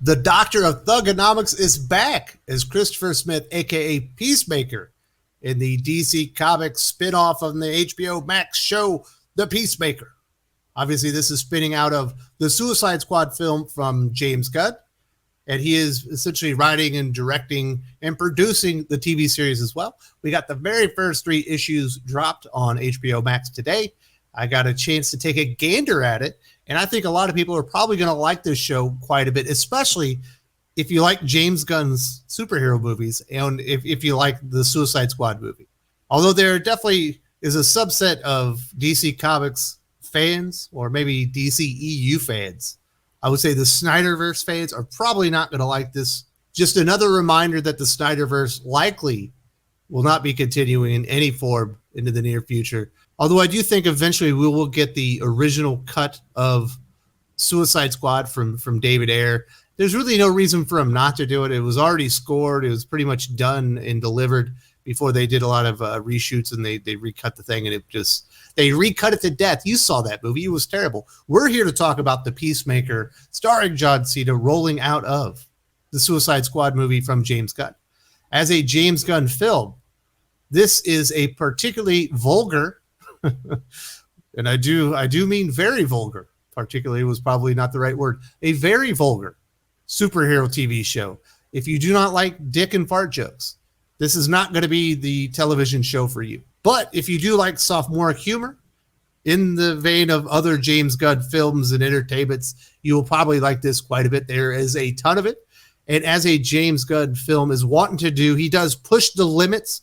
The Doctor of Thugonomics is back as Christopher Smith, aka Peacemaker, in the DC Comics spin-off of the HBO Max show, The Peacemaker. Obviously, this is spinning out of the Suicide Squad film from James Gunn, and he is essentially writing and directing and producing the TV series as well. We got the very first 3 issues dropped on HBO Max today. I got a chance to take a gander at it, and I think a lot of people are probably going to like this show quite a bit, especially if you like James Gunn's superhero movies and if you like the Suicide Squad movie. Although there definitely is a subset of DC Comics fans, or maybe DC EU fans, I would say the Snyderverse fans are probably not going to like this. Just another reminder that the Snyderverse likely will not be continuing in any form into the near future. Although I do think eventually we will get the original cut of Suicide Squad from David Ayer. There's really no reason for him not to do it. It was already scored. It was pretty much done and delivered before they did a lot of reshoots, and they recut the thing, and they recut it to death. You saw that movie. It was terrible. We're here to talk about The Peacemaker, starring John Cena, rolling out of the Suicide Squad movie from James Gunn. As a James Gunn film, this is a particularly vulgar, and I do mean very vulgar. Particularly was probably not the right word. A very vulgar superhero TV show. If you do not like dick and fart jokes, this is not going to be the television show for you. But if you do like sophomoric humor in the vein of other James Gunn films and entertainments, you will probably like this quite a bit. There is a ton of it. And as a James Gunn film is wanting to do, he does push the limits,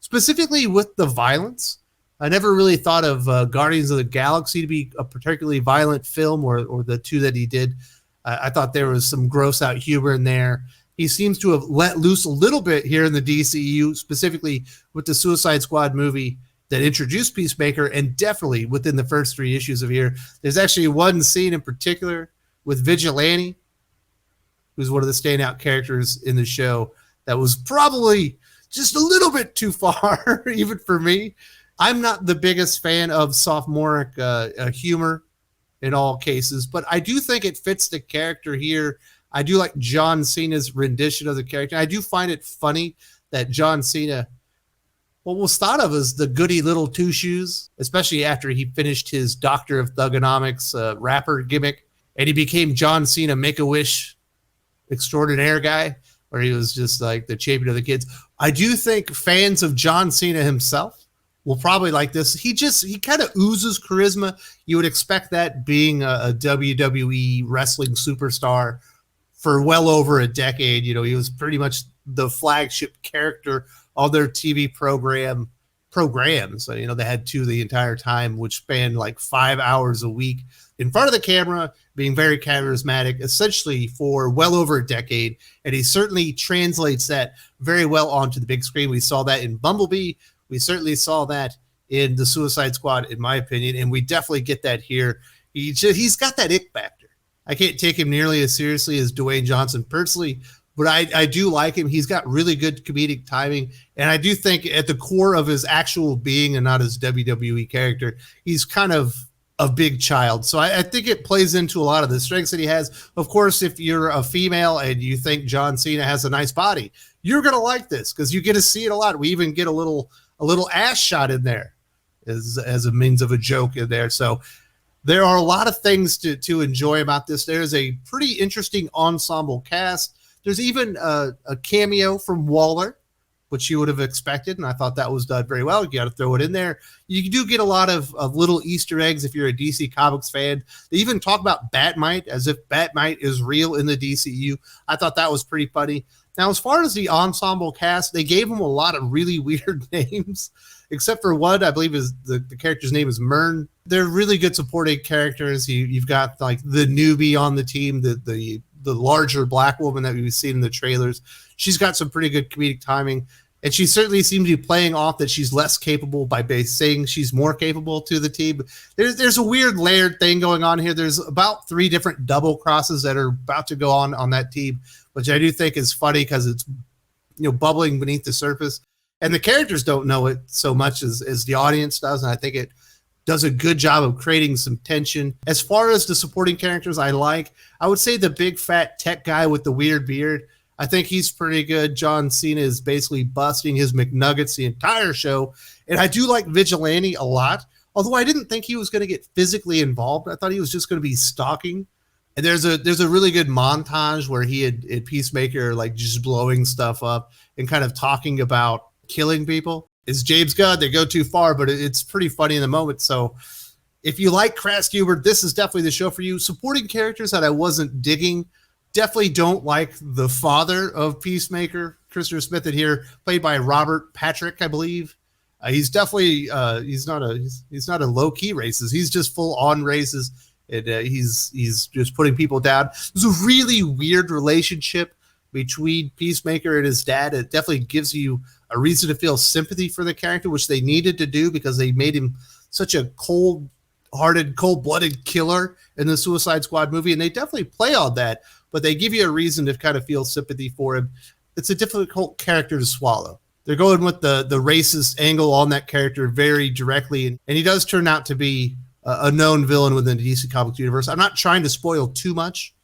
specifically with the violence. I never really thought of Guardians of the Galaxy to be a particularly violent film, or the 2 that he did. I thought there was some gross out humor in there. He seems to have let loose a little bit here in the DCU, specifically with the Suicide Squad movie that introduced Peacemaker, and definitely within the first 3 issues of here. There's actually one scene in particular with Vigilante, who's one of the standout characters in the show, that was probably just a little bit too far, even for me. I'm not the biggest fan of sophomoric humor in all cases, but I do think it fits the character here. I do like John Cena's rendition of the character. I do find it funny that John Cena, what was thought of as the goody little two shoes, especially after he finished his Doctor of Thugonomics rapper gimmick, and he became John Cena Make-A-Wish extraordinaire guy, where he was just like the champion of the kids. I do think fans of John Cena himself will probably like this. He kind of oozes charisma. You would expect that being a WWE wrestling superstar for well over a decade. You know, he was pretty much the flagship character on their TV programs. You know, they had 2 the entire time, which spanned like 5 hours a week in front of the camera, being very charismatic, essentially for well over a decade. And he certainly translates that very well onto the big screen. We saw that in Bumblebee. We certainly saw that in the Suicide Squad, in my opinion, and we definitely get that here. He's got that ick factor. I can't take him nearly as seriously as Dwayne Johnson personally, but I do like him. He's got really good comedic timing, and I do think at the core of his actual being, and not his WWE character, he's kind of a big child. So I think it plays into a lot of the strengths that he has. Of course, if you're a female and you think John Cena has a nice body, you're going to like this because you get to see it a lot. We even get a little ass shot in there as a means of a joke in there. So there are a lot of things to enjoy about this. There's a pretty interesting ensemble cast. There's even a cameo from Waller, which you would have expected, and I thought that was done very well. You got to throw it in there. You do get a lot of little Easter eggs if you're a DC Comics fan. They even talk about Batmite as if Batmite is real in the DCU. I thought that was pretty funny. Now, as far as the ensemble cast, they gave them a lot of really weird names, except for one, I believe is the character's name is Mern. They're really good supporting characters. You've got like the newbie on the team, the larger black woman that we've seen in the trailers. She's got some pretty good comedic timing, and she certainly seems to be playing off that she's less capable by saying she's more capable to the team. There's a weird layered thing going on here. There's about 3 different double crosses that are about to go on that team, which I do think is funny because it's, you know, bubbling beneath the surface, and the characters don't know it so much as the audience does, and I think it does a good job of creating some tension. As far as the supporting characters I would say the big fat tech guy with the weird beard. I think he's pretty good. John Cena is basically busting his McNuggets the entire show. And I do like Vigilante a lot, although I didn't think he was going to get physically involved. I thought he was just going to be stalking. And there's a really good montage where he had Peacemaker like just blowing stuff up and kind of talking about killing people. It's James Gunn. They go too far, but it's pretty funny in the moment. So if you like crass humor, this is definitely the show for you. Supporting characters that I wasn't digging, definitely don't like the father of Peacemaker, Christopher Smith, in here, played by Robert Patrick, I believe. He's definitely he's not a low key racist. He's just full on racist, and he's just putting people down. There's a really weird relationship between Peacemaker and his dad. It definitely gives you a reason to feel sympathy for the character, which they needed to do because they made him such a cold-hearted, cold-blooded killer in the Suicide Squad movie, and they definitely play on that, but they give you a reason to kind of feel sympathy for him. It's a difficult character to swallow. They're going with the racist angle on that character very directly, and he does turn out to be a known villain within the DC Comics universe. I'm not trying to spoil too much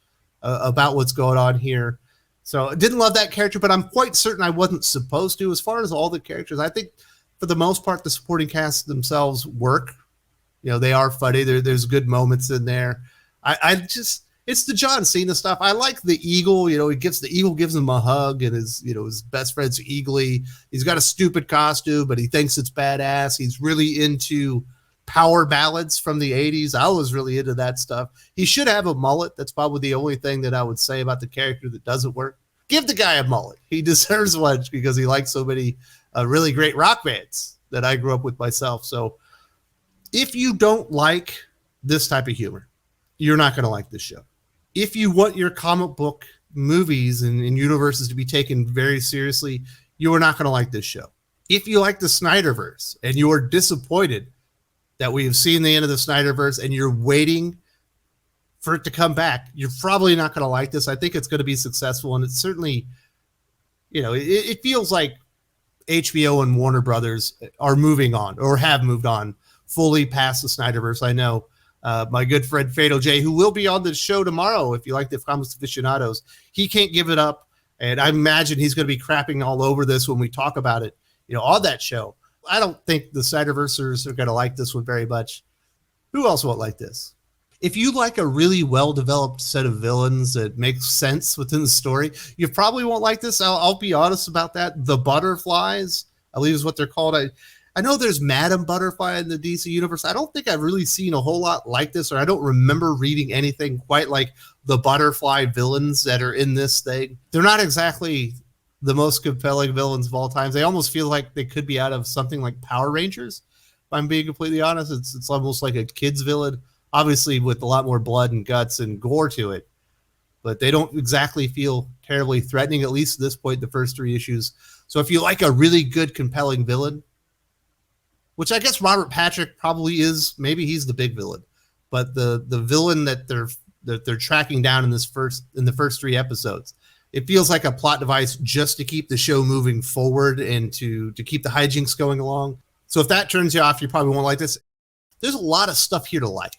about what's going on here. So I didn't love that character, but I'm quite certain I wasn't supposed to. As far as all the characters, I think for the most part, the supporting cast themselves work. You know, they are funny. There's good moments in there. It's the John Cena stuff. I like the Eagle. You know, the Eagle gives him a hug, and his best friend's Eagly. He's got a stupid costume, but he thinks it's badass. He's really into power ballads from the 80s. I was really into that stuff. He should have a mullet. That's probably the only thing that I would say about the character that doesn't work. Give the guy a mullet. He deserves one because he likes so many really great rock bands that I grew up with myself. So if you don't like this type of humor, you're not going to like this show. If you want your comic book movies and universes to be taken very seriously, you are not going to like this show. If you like the Snyderverse and you are disappointed that we have seen the end of the Snyderverse and you're waiting for it to come back, you're probably not going to like this. I think it's going to be successful, and it's certainly, it feels like HBO and Warner Brothers are moving on or have moved on fully past the Snyderverse. I know my good friend Fatal J, who will be on the show tomorrow, if you like the comics aficionados, he can't give it up, and I imagine he's going to be crapping all over this when we talk about it, on that show. I don't think the Snyderversers are going to like this one very much. Who else won't like this? If you like a really well-developed set of villains that makes sense within the story, you probably won't like this. I'll be honest about that. The Butterflies, I believe is what they're called. I know there's Madam Butterfly in the DC universe. I don't think I've really seen a whole lot like this, or I don't remember reading anything quite like the Butterfly villains that are in this thing. They're not exactly the most compelling villains of all time. They almost feel like they could be out of something like Power Rangers. If I'm being completely honest, it's almost like a kid's villain, obviously with a lot more blood and guts and gore to it. But they don't exactly feel terribly threatening, at least at this point, the first 3 issues. So if you like a really good, compelling villain, which I guess Robert Patrick probably is, maybe he's the big villain, but the villain that they're tracking down in the first 3 episodes, it feels like a plot device just to keep the show moving forward and to keep the hijinks going along. So if that turns you off, you probably won't like this. There's a lot of stuff here to like.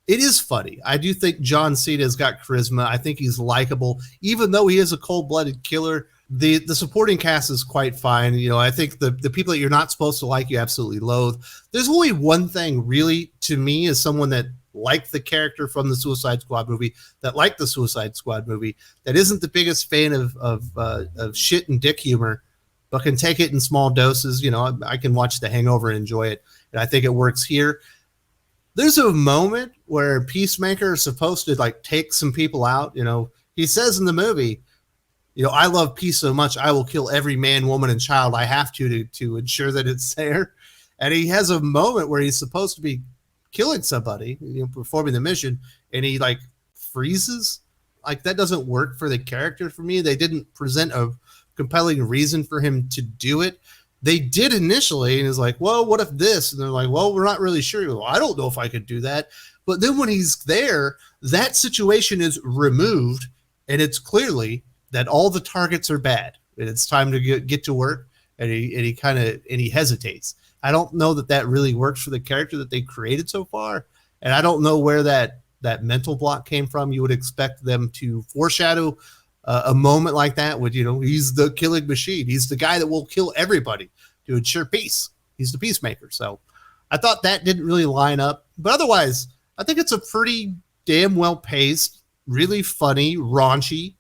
It is funny. I do think John Cena has got charisma. I think he's likable, even though he is a cold-blooded killer. The supporting cast is quite fine. I think the people that you're not supposed to like, you absolutely loathe. There's only one thing really, to me, as someone that liked the character from the Suicide Squad movie, that liked the Suicide Squad movie, that isn't the biggest fan of shit and dick humor, but can take it in small doses. I can watch The Hangover and enjoy it, and I think it works here. There's a moment where Peacemaker is supposed to take some people out. He says in the movie, I love peace so much, I will kill every man, woman, and child I have to ensure that it's there. And he has a moment where he's supposed to be killing somebody, performing the mission, and he freezes. That doesn't work for the character for me. They didn't present a compelling reason for him to do it. They did initially, and it's like, well, what if this? And they're like, well, we're not really sure. Well, I don't know if I could do that. But then when he's there, that situation is removed, and it's clearly that all the targets are bad, and it's time to get to work. And he hesitates. I don't know that that really works for the character that they created so far. And I don't know where that mental block came from. You would expect them to foreshadow a moment like that with, he's the killing machine. He's the guy that will kill everybody to ensure peace. He's the peacemaker. So I thought that didn't really line up. But otherwise, I think it's a pretty damn well-paced, really funny, raunchy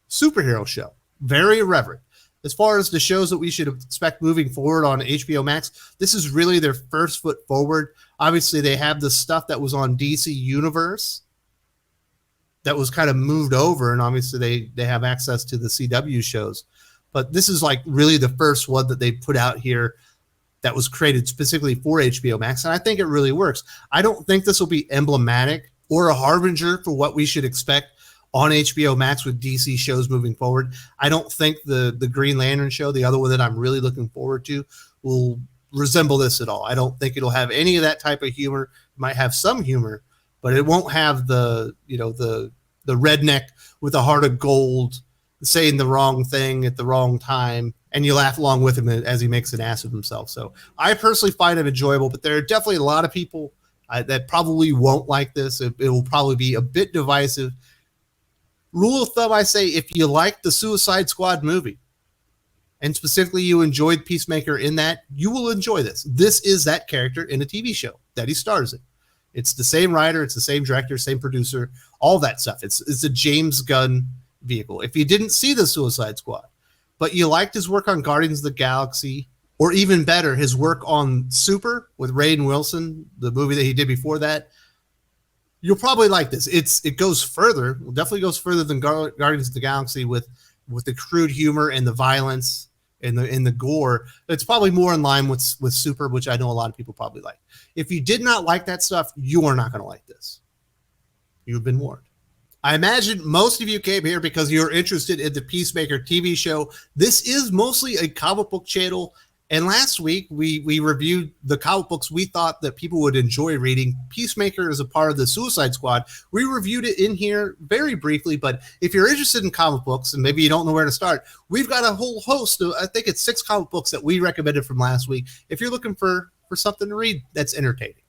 superhero show. Very irreverent. As far as the shows that we should expect moving forward on HBO Max, this is really their first foot forward. Obviously, they have the stuff that was on DC Universe that was kind of moved over, and obviously they have access to the CW shows. But this is like really the first one that they put out here that was created specifically for HBO Max, and I think it really works. I don't think this will be emblematic or a harbinger for what we should expect on HBO Max with DC shows moving forward. I don't think the Green Lantern show, the other one that I'm really looking forward to, will resemble this at all. I don't think it'll have any of that type of humor. It might have some humor, but it won't have the redneck with a heart of gold saying the wrong thing at the wrong time, and you laugh along with him as he makes an ass of himself. So I personally find it enjoyable, but there are definitely a lot of people that probably won't like this. It will probably be a bit divisive. Rule of thumb, I say, if you like the Suicide Squad movie, and specifically you enjoyed Peacemaker in that, you will enjoy this. This is that character in a TV show that he stars in. It's the same writer, it's the same director, same producer, all that stuff. It's a James Gunn vehicle. If you didn't see the Suicide Squad, but you liked his work on Guardians of the Galaxy, or even better, his work on Super with Rainn Wilson, the movie that he did before that, you'll probably like this. It goes further, definitely goes further than Guardians of the Galaxy with the crude humor and the violence and the gore. It's probably more in line with Super, which I know a lot of people probably like. If you did not like that stuff, you are not going to like this. You've been warned. I imagine most of you came here because you're interested in the Peacemaker TV show. This is mostly a comic book channel. And last week, we reviewed the comic books we thought that people would enjoy reading. Peacemaker is a part of the Suicide Squad. We reviewed it in here very briefly, but if you're interested in comic books and maybe you don't know where to start, we've got a whole host of, I think it's 6 comic books that we recommended from last week if you're looking for something to read that's entertaining.